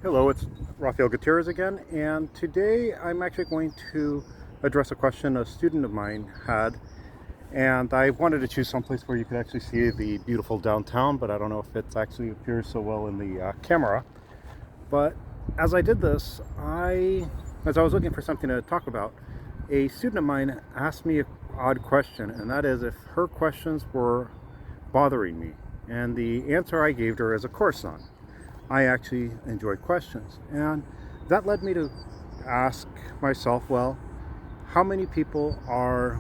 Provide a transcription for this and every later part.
Hello, it's Rafael Gutierrez again, and today I'm actually going to address a question a student of mine had, and I wanted to choose someplace where you could actually see the beautiful downtown, but I don't know if it actually appears so well in the camera. But as I did this, as I was looking for something to talk about, a student of mine asked me an odd question, and that is if her questions were bothering me. And the answer I gave her is, of course not. I actually enjoy questions. And that led me to ask myself, well, how many people are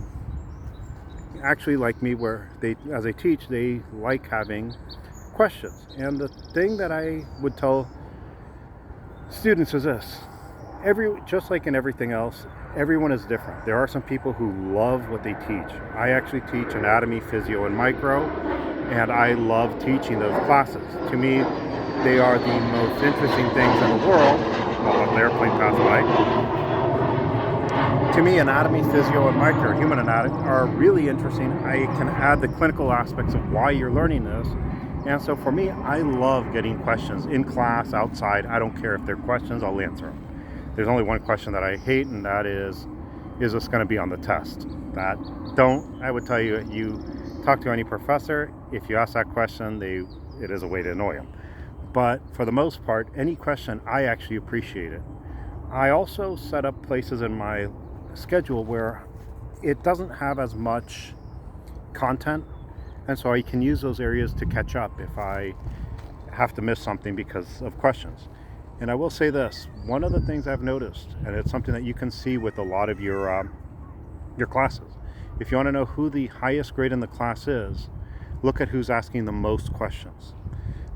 actually like me where they, as I teach, they like having questions? And the thing that I would tell students is this. Just like in everything else, everyone is different. There are some people who love what they teach. I actually teach anatomy, physio, and micro, and I love teaching those classes. To me, they are the most interesting things in the world. Well, the airplane passed by. To me, anatomy, physio, and micro, human anatomy, are really interesting. I can add the clinical aspects of why you're learning this. And so for me, I love getting questions in class, outside. I don't care if they're questions, I'll answer them. There's only one question that I hate, and that is this going to be on the test? I would tell you, you talk to any professor, if you ask that question, it is a way to annoy them. But for the most part, any question, I actually appreciate it. I also set up places in my schedule where it doesn't have as much content, and so I can use those areas to catch up if I have to miss something because of questions. And I will say this, one of the things I've noticed, and it's something that you can see with a lot of your classes, if you want to know who the highest grade in the class is, look at who's asking the most questions.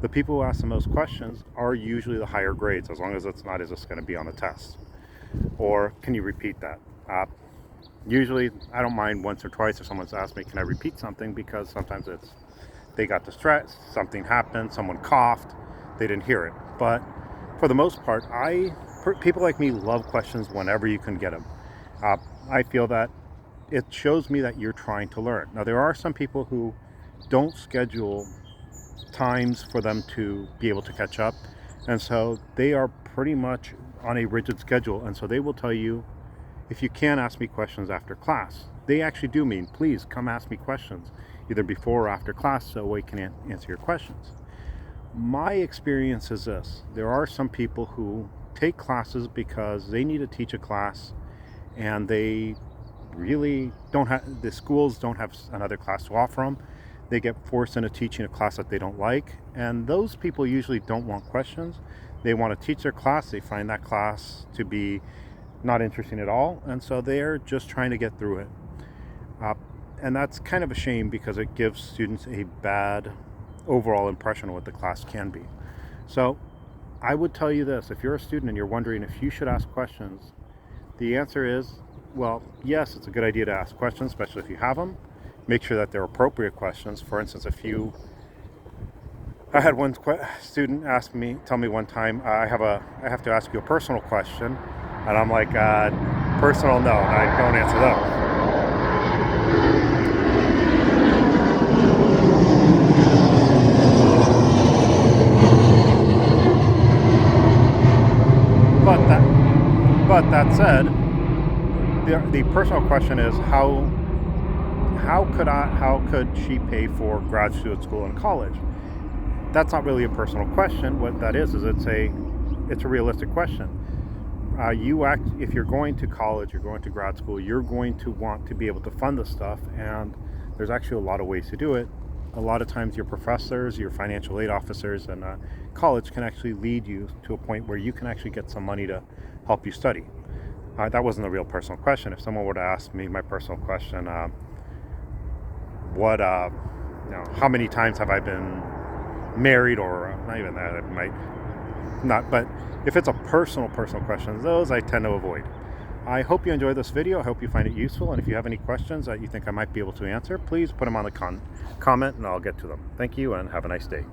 The people who ask the most questions are usually the higher grades, as long as it's not, is this going to be on the test? Or can you repeat that? Usually, I don't mind once or twice if someone's asked me, can I repeat something? Because sometimes they got distressed, something happened, someone coughed, they didn't hear it. But for the most part, people like me love questions whenever you can get them. I feel that it shows me that you're trying to learn. Now, there are some people who don't schedule times for them to be able to catch up, and so they are pretty much on a rigid schedule, and so they will tell you, if you can ask me questions after class. They actually do mean, please come ask me questions either before or after class so we can answer your questions. My experience is this: there are some people who take classes because they need to teach a class, and they really don't have, the schools don't have another class to offer them. They get forced into teaching a class that they don't like, and those people usually don't want questions. They want to teach their class. They find that class to be not interesting at all, and so they're just trying to get through it. And that's kind of a shame because it gives students a bad overall impression of what the class can be. So I would tell you this: if you're a student and you're wondering if you should ask questions, the answer is, well, yes, it's a good idea to ask questions, especially if you have them. Make sure that they're appropriate questions. For instance, I had one student tell me one time, I have to ask you a personal question, and I'm like, personal, no, I don't answer those. But that said, the personal question is how could she pay for graduate school and college? That's not really a personal question. What that is it's a realistic question. If you're going to college, you're going to grad school, you're going to want to be able to fund this stuff, and there's actually a lot of ways to do it. A lot of times your professors, your financial aid officers, and college can actually lead you to a point where you can actually get some money to help you study. That wasn't a real personal question. If someone were to ask me my personal question, how many times have I been married, or not even that, it might not, but if it's a personal question, those I tend to avoid. I hope you enjoyed this video. I hope you find it useful, and if you have any questions that you think I might be able to answer, please put them on the comment and I'll get to them. Thank you and have a nice day.